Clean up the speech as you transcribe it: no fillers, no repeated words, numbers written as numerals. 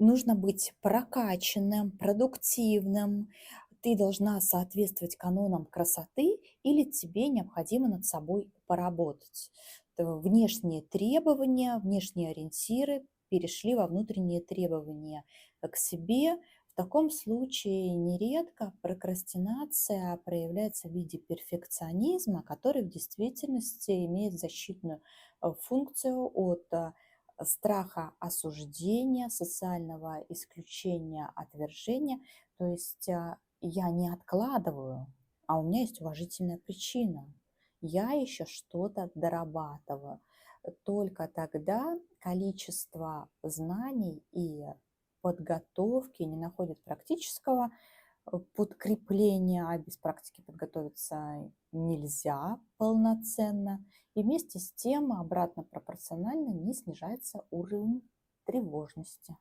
нужно быть прокачанным, продуктивным, ты должна соответствовать канонам красоты или тебе необходимо над собой поработать. Внешние требования, внешние ориентиры перешли во внутренние требования к себе. В таком случае нередко прокрастинация проявляется в виде перфекционизма, который в действительности имеет защитную функцию от страха осуждения, социального исключения, отвержения. То есть я не откладываю, а у меня есть уважительная причина. Я еще что-то дорабатываю. Только тогда количество знаний и подготовки не находит практического подкрепления, а без практики подготовиться нельзя полноценно. И вместе с тем обратно пропорционально не снижается уровень тревожности.